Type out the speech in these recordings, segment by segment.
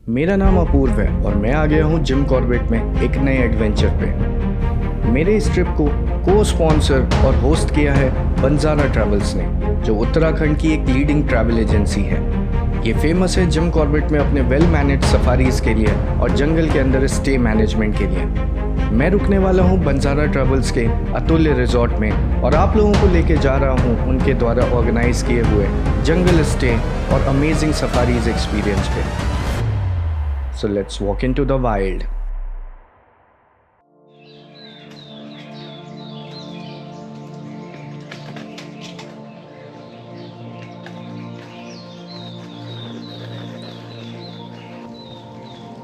मेरा नाम अपूर्व है और मैं आ गया हूँ जिम कॉर्बेट में एक नए एडवेंचर पे। मेरे इस ट्रिप को को-स्पॉन्सर और होस्ट किया है बंजारा ट्रैवल्स ने, जो उत्तराखंड की एक लीडिंग ट्रैवल एजेंसी है। ये फेमस है जिम कॉर्बेट में अपने वेल मैनेज सफारीज के लिए और जंगल के अंदर स्टे मैनेजमेंट के लिए। मैं रुकने वाला हूँ बंजारा ट्रैवल्स के अतुल्य रिजॉर्ट में और आप लोगों को लेके जा रहा हूँ उनके द्वारा ऑर्गेनाइज किए हुए जंगल स्टे और अमेजिंग सफारीज एक्सपीरियंस पे। So let's walk into the wild.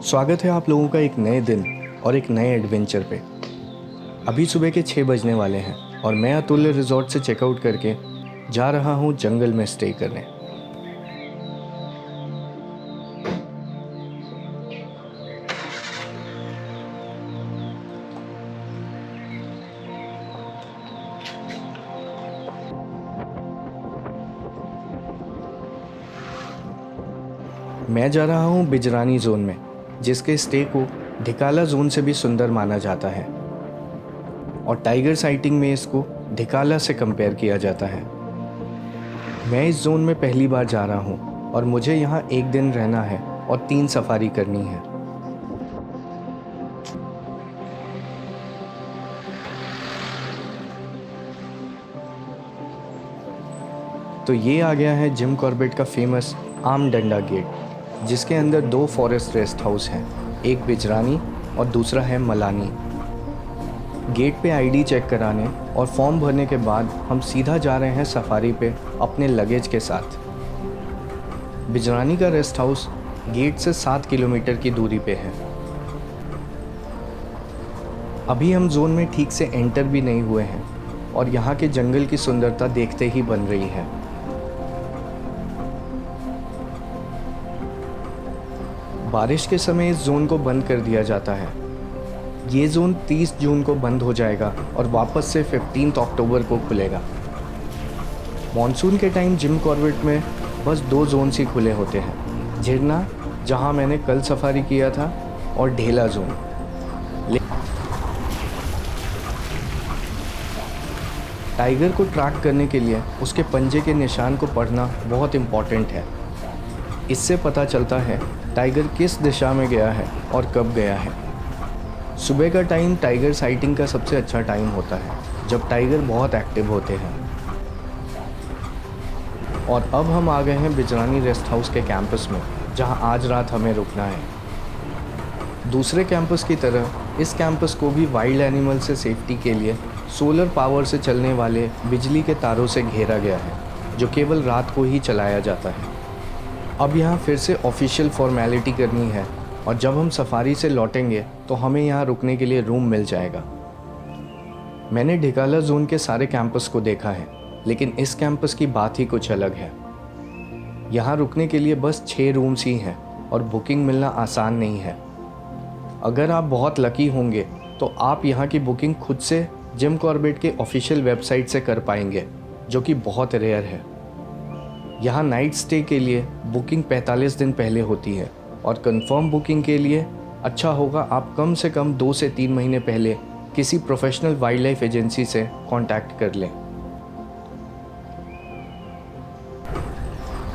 स्वागत है आप लोगों का एक नए दिन और एक नए एडवेंचर पे। अभी सुबह के 6 बजने वाले हैं और मैं अतुल्य रिजॉर्ट से चेकआउट करके जा रहा हूँ जंगल में स्टे करने। मैं जा रहा हूँ बिजरानी जोन में, जिसके स्टे को ढिकाला जोन से भी सुंदर माना जाता है और टाइगर साइटिंग में इसको ढिकाला से कंपेयर किया जाता है। मैं इस जोन में पहली बार जा रहा हूँ और मुझे यहाँ एक दिन रहना है और 3 सफारी करनी है। तो ये आ गया है जिम कॉर्बेट का फेमस आम डंडा गेट, जिसके अंदर 2 फॉरेस्ट रेस्ट हाउस हैं, एक बिजरानी और दूसरा है मलानी। गेट पे आईडी चेक कराने और फॉर्म भरने के बाद हम सीधा जा रहे हैं सफारी पे अपने लगेज के साथ। बिजरानी का रेस्ट हाउस गेट से 7 किलोमीटर की दूरी पे है। अभी हम जोन में ठीक से एंटर भी नहीं हुए हैं और यहाँ के जंगल की सुंदरता देखते ही बन रही है। बारिश के समय इस जोन को बंद कर दिया जाता है। ये जोन 30 जून को बंद हो जाएगा और वापस से 15 अक्टूबर को खुलेगा। मॉनसून के टाइम जिम कॉर्बेट में बस 2 जोन ही खुले होते हैं, झिरना जहां मैंने कल सफारी किया था और ढेला जोन। टाइगर को ट्रैक करने के लिए उसके पंजे के निशान को पढ़ना बहुत इम्पॉर्टेंट है। इससे पता चलता है टाइगर किस दिशा में गया है और कब गया है। सुबह का टाइम टाइगर साइटिंग का सबसे अच्छा टाइम होता है, जब टाइगर बहुत एक्टिव होते हैं। और अब हम आ गए हैं बिजरानी रेस्ट हाउस के कैंपस में, जहां आज रात हमें रुकना है। दूसरे कैंपस की तरह इस कैंपस को भी वाइल्ड एनिमल से सेफ्टी के लिए सोलर पावर से चलने वाले बिजली के तारों से घेरा गया है, जो केवल रात को ही चलाया जाता है। अब यहाँ फिर से ऑफिशियल फॉर्मेलिटी करनी है और जब हम सफारी से लौटेंगे तो हमें यहाँ रुकने के लिए रूम मिल जाएगा। मैंने ढिकाला जोन के सारे कैंपस को देखा है, लेकिन इस कैंपस की बात ही कुछ अलग है। यहाँ रुकने के लिए बस 6 रूम्स ही हैं और बुकिंग मिलना आसान नहीं है। अगर आप बहुत लकी होंगे तो आप यहाँ की बुकिंग खुद से जिम कॉर्बेट के ऑफिशियल वेबसाइट से कर पाएंगे, जो कि बहुत रेयर है। यहाँ नाइट स्टे के लिए बुकिंग 45 दिन पहले होती है और कंफर्म बुकिंग के लिए अच्छा होगा आप कम से कम 2 से 3 महीने पहले किसी प्रोफेशनल वाइल्ड लाइफ एजेंसी से कांटेक्ट कर लें।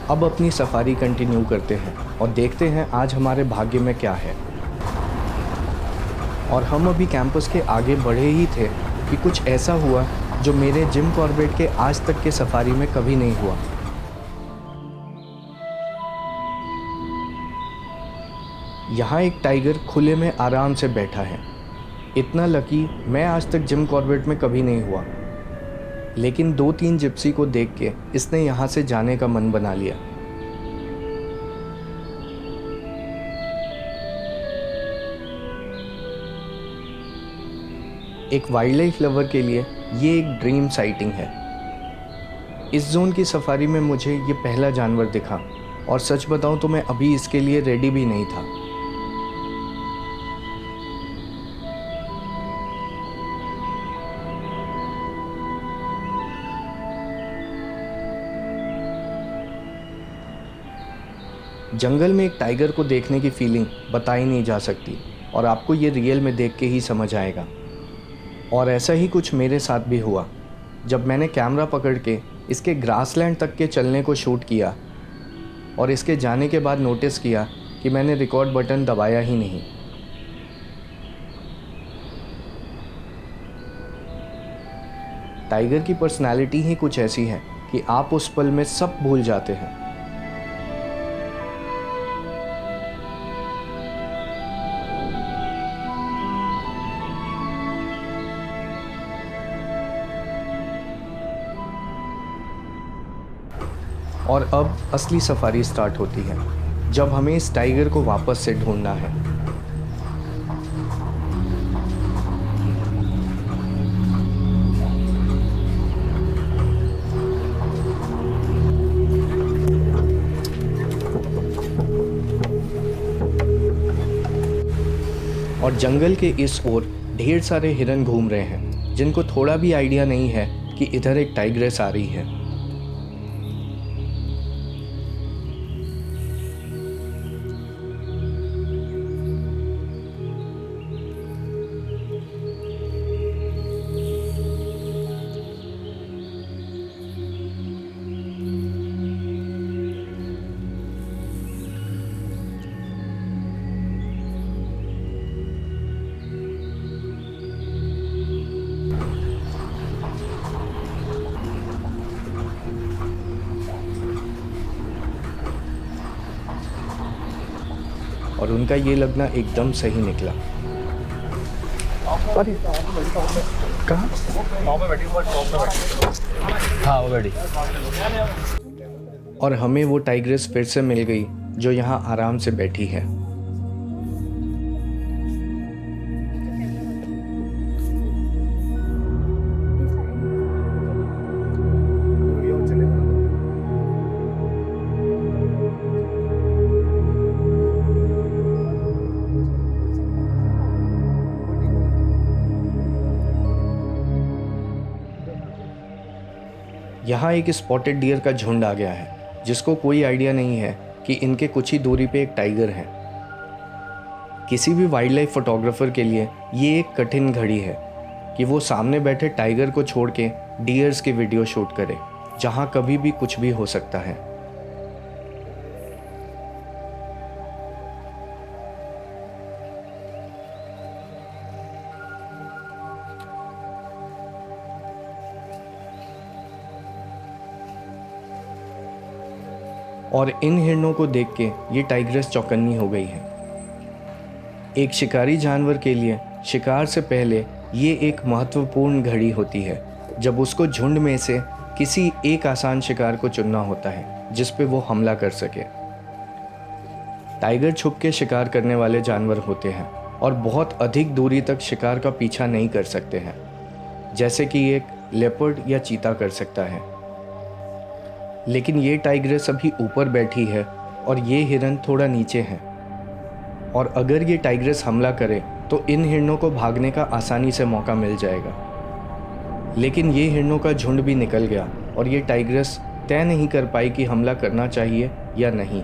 अब अपनी सफारी कंटिन्यू करते हैं और देखते हैं आज हमारे भाग्य में क्या है। और हम अभी कैंपस के आगे बढ़े ही थे कि कुछ ऐसा हुआ जो मेरे जिम कॉर्बेट के आज तक के सफारी में कभी नहीं हुआ। यहाँ एक टाइगर खुले में आराम से बैठा है। इतना लकी मैं आज तक जिम कॉर्बेट में कभी नहीं हुआ, लेकिन 2-3 जिप्सी को देख के इसने यहाँ से जाने का मन बना लिया। एक वाइल्ड लाइफ लवर के लिए ये एक ड्रीम साइटिंग है। इस जोन की सफारी में मुझे ये पहला जानवर दिखा और सच बताऊं तो मैं अभी इसके लिए रेडी भी नहीं था। जंगल में एक टाइगर को देखने की फीलिंग बताई नहीं जा सकती और आपको ये रियल में देख के ही समझ आएगा। और ऐसा ही कुछ मेरे साथ भी हुआ जब मैंने कैमरा पकड़ के इसके ग्रासलैंड तक के चलने को शूट किया और इसके जाने के बाद नोटिस किया कि मैंने रिकॉर्ड बटन दबाया ही नहीं। टाइगर की पर्सनालिटी ही कुछ ऐसी है कि आप उस पल में सब भूल जाते हैं। और अब असली सफारी स्टार्ट होती है जब हमें इस टाइगर को वापस से ढूंढना है। और जंगल के इस ओर ढेर सारे हिरन घूम रहे हैं जिनको थोड़ा भी आइडिया नहीं है कि इधर एक टाइग्रेस आ रही है। और उनका ये लगना एकदम सही निकला। कहाँ? हाँ वो बैठी। और हमें वो टाइग्रेस फिर से मिल गई जो यहाँ आराम से बैठी है। यहाँ एक स्पॉटेड डियर का झुंड आ गया है जिसको कोई आइडिया नहीं है कि इनके कुछ ही दूरी पे एक टाइगर है। किसी भी वाइल्ड लाइफ फोटोग्राफर के लिए ये एक कठिन घड़ी है कि वो सामने बैठे टाइगर को छोड़ के डियर्स की वीडियो शूट करे जहाँ कभी भी कुछ भी हो सकता है। और इन हिरणों को देख के ये टाइग्रेस चौकन्नी हो गई है। एक शिकारी जानवर के लिए शिकार से पहले ये एक महत्वपूर्ण घड़ी होती है जब उसको झुंड में से किसी एक आसान शिकार को चुनना होता है जिस पे वो हमला कर सके। टाइगर छुप के शिकार करने वाले जानवर होते हैं और बहुत अधिक दूरी तक शिकार का पीछा नहीं कर सकते हैं, जैसे कि एक लेपर्ड या चीता कर सकता है। लेकिन ये टाइग्रेस अभी ऊपर बैठी है और ये हिरन थोड़ा नीचे है, और अगर ये टाइग्रेस हमला करे तो इन हिरणों को भागने का आसानी से मौका मिल जाएगा। लेकिन ये हिरणों का झुंड भी निकल गया और ये टाइग्रेस तय नहीं कर पाई कि हमला करना चाहिए या नहीं।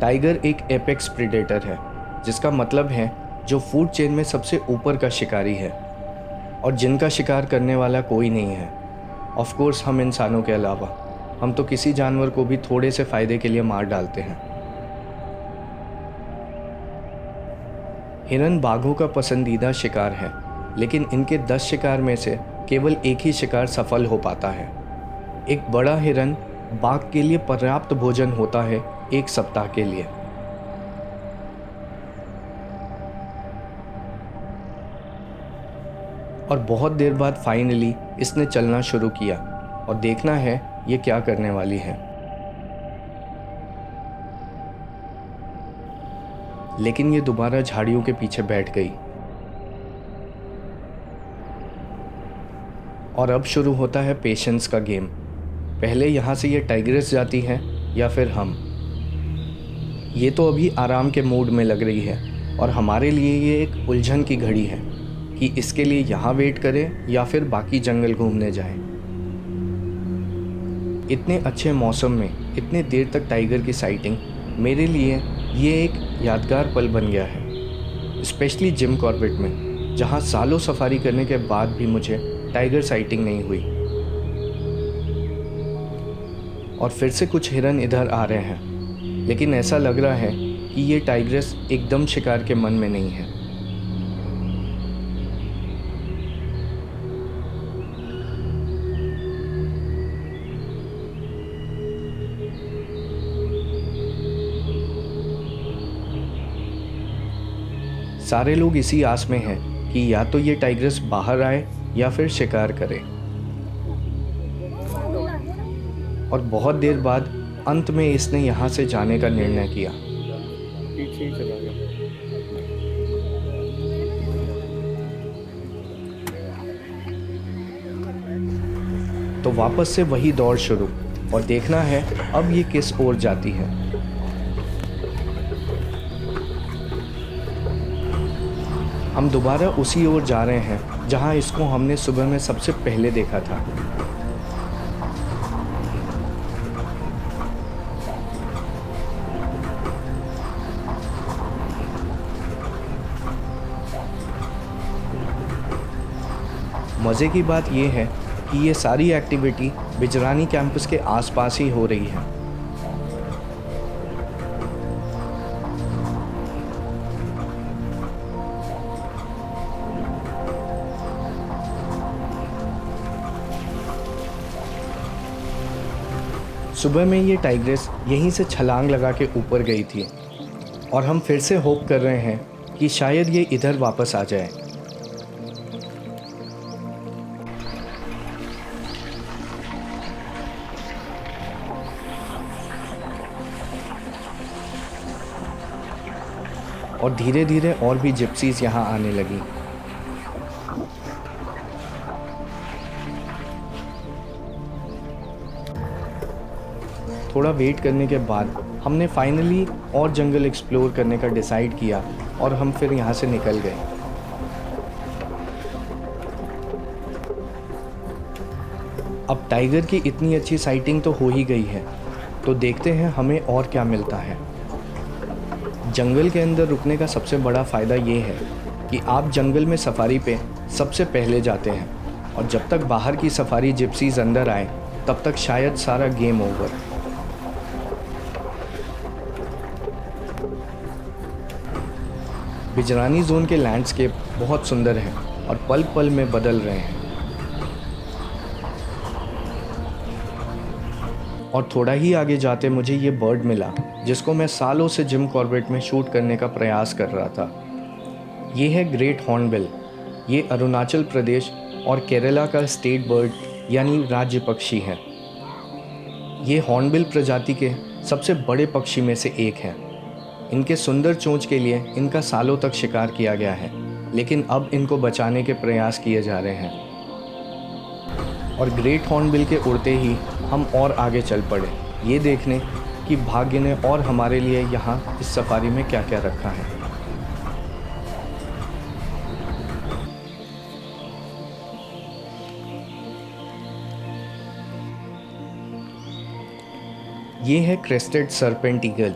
टाइगर एक एपेक्स प्रेडेटर है, जिसका मतलब है जो फूड चेन में सबसे ऊपर का शिकारी है और जिनका शिकार करने वाला कोई नहीं है। ऑफ कोर्स हम इंसानों के अलावा हम तो किसी जानवर को भी थोड़े से फ़ायदे के लिए मार डालते हैं। हिरन बाघों का पसंदीदा शिकार है, लेकिन इनके 10 शिकार में से केवल एक ही शिकार सफल हो पाता है। एक बड़ा हिरन बाघ के लिए पर्याप्त भोजन होता है 1 सप्ताह के लिए। और बहुत देर बाद फाइनली इसने चलना शुरू किया और देखना है ये क्या करने वाली है। लेकिन ये दोबारा झाड़ियों के पीछे बैठ गई और अब शुरू होता है पेशेंस का गेम। पहले यहाँ से ये टाइग्रेस जाती है या फिर हम। ये तो अभी आराम के मूड में लग रही है और हमारे लिए ये एक उलझन की घड़ी है कि इसके लिए यहाँ वेट करें या फिर बाकी जंगल घूमने जाएं। इतने अच्छे मौसम में इतने देर तक टाइगर की साइटिंग मेरे लिए ये एक यादगार पल बन गया है, स्पेशली जिम कॉर्बेट में, जहाँ सालों सफारी करने के बाद भी मुझे टाइगर साइटिंग नहीं हुई। और फिर से कुछ हिरन इधर आ रहे हैं, लेकिन ऐसा लग रहा है कि ये टाइग्रेस एकदम शिकार के मन में नहीं है। सारे लोग इसी आस में हैं कि या तो ये टाइग्रेस बाहर आए या फिर शिकार करे। और बहुत देर बाद अंत में इसने यहाँ से जाने का निर्णय किया। पीछे ही चला गया। तो वापस से वही दौड़ शुरू, और देखना है अब ये किस ओर जाती है। हम दोबारा उसी ओर जा रहे हैं जहां इसको हमने सुबह में सबसे पहले देखा था। मज़े की बात यह है कि ये सारी एक्टिविटी बिजरानी कैंपस के आसपास ही हो रही है। सुबह में ये टाइग्रेस यहीं से छलांग लगा के ऊपर गई थी, और हम फिर से होप कर रहे हैं कि शायद ये इधर वापस आ जाए। और धीरे धीरे और भी जिप्सीज यहाँ आने लगी। थोड़ा वेट करने के बाद हमने फाइनली और जंगल एक्सप्लोर करने का डिसाइड किया, और हम फिर यहाँ से निकल गए। अब टाइगर की इतनी अच्छी साइटिंग तो हो ही गई है, तो देखते हैं हमें और क्या मिलता है। जंगल के अंदर रुकने का सबसे बड़ा फ़ायदा ये है कि आप जंगल में सफारी पे सबसे पहले जाते हैं, और जब तक बाहर की सफारी जिप्सीज अंदर आए तब तक शायद सारा गेम ओवर। बिजरानी जोन के लैंडस्केप बहुत सुंदर हैं और पल पल में बदल रहे हैं। और थोड़ा ही आगे जाते मुझे ये बर्ड मिला जिसको मैं सालों से जिम कॉर्बेट में शूट करने का प्रयास कर रहा था। ये है ग्रेट हॉर्नबिल। ये अरुणाचल प्रदेश और केरला का स्टेट बर्ड यानी राज्य पक्षी है। ये हॉर्नबिल प्रजाति के सबसे बड़े पक्षी में से एक है। इनके सुंदर चोंच के लिए इनका सालों तक शिकार किया गया है, लेकिन अब इनको बचाने के प्रयास किए जा रहे हैं। और ग्रेट हॉर्नबिल के उड़ते ही हम और आगे चल पड़े, ये देखने कि भाग्य ने और हमारे लिए यहाँ इस सफारी में क्या क्या रखा है। ये है क्रेस्टेड सर्पेंट ईगल।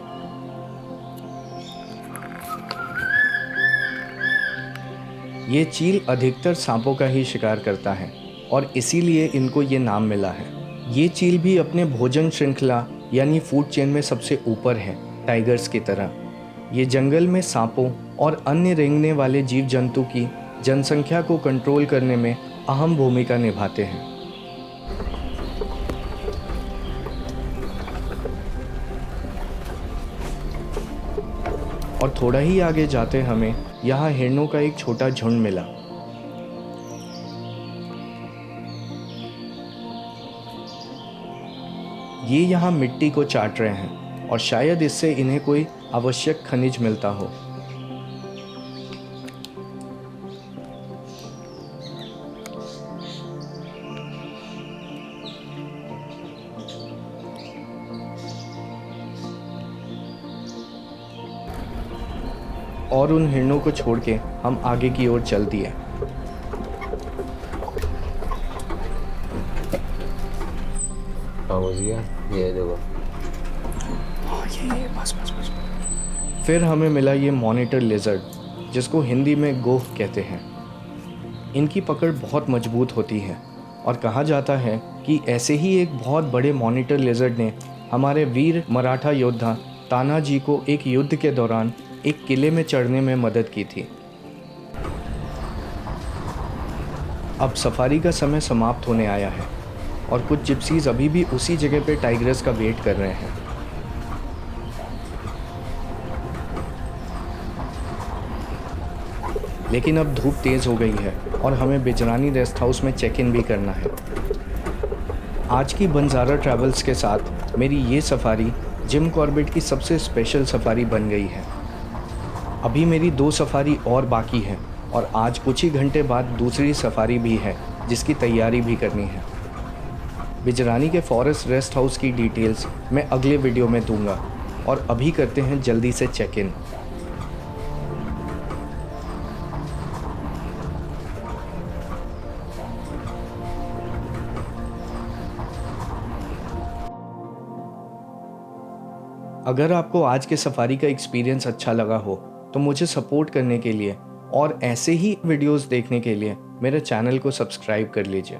ये चील अधिकतर सांपों का ही शिकार करता है और इसीलिए इनको ये नाम मिला है। ये चील भी अपने भोजन श्रृंखला यानी फूड चेन में सबसे ऊपर है, टाइगर्स की तरह। ये जंगल में सांपों और अन्य रेंगने वाले जीव जंतु की जनसंख्या को कंट्रोल करने में अहम भूमिका निभाते हैं। और थोड़ा ही आगे जाते हमें यहाँ हिरणों का एक छोटा झुंड मिला। ये यहाँ मिट्टी को चाट रहे हैं और शायद इससे इन्हें कोई आवश्यक खनिज मिलता हो। और उन हिरणों को छोड़ के हम आगे की ओर चल दिए। ये देखो। हाँ, ये ये बस बस बस। फिर हमें मिला ये मॉनिटर लिजर्ड, जिसको हिंदी में गोह कहते हैं। इनकी पकड़ बहुत मजबूत होती है और कहा जाता है कि ऐसे ही एक बहुत बड़े मॉनिटर लिजर्ड ने हमारे वीर मराठा योद्धा तानाजी को एक युद्ध के दौरान एक किले में चढ़ने में मदद की थी। अब सफारी का समय समाप्त होने आया है और कुछ जिप्सीज अभी भी उसी जगह पे टाइग्रेस का वेट कर रहे हैं। लेकिन अब धूप तेज़ हो गई है और हमें बिजरानी रेस्ट हाउस में चेक इन भी करना है। आज की बंजारा ट्रैवल्स के साथ मेरी ये सफारी जिम कॉर्बेट की सबसे स्पेशल सफारी बन गई है। अभी मेरी 2 सफारी और बाकी है और आज कुछ ही घंटे बाद दूसरी सफारी भी है जिसकी तैयारी भी करनी है। बिजरानी के फॉरेस्ट रेस्ट हाउस की डिटेल्स मैं अगले वीडियो में दूंगा और अभी करते हैं जल्दी से चेक इन। अगर आपको आज के सफारी का एक्सपीरियंस अच्छा लगा हो तो मुझे सपोर्ट करने के लिए और ऐसे ही वीडियोस देखने के लिए मेरे चैनल को सब्सक्राइब कर लीजिए।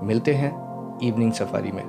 मिलते हैं इवनिंग सफारी में।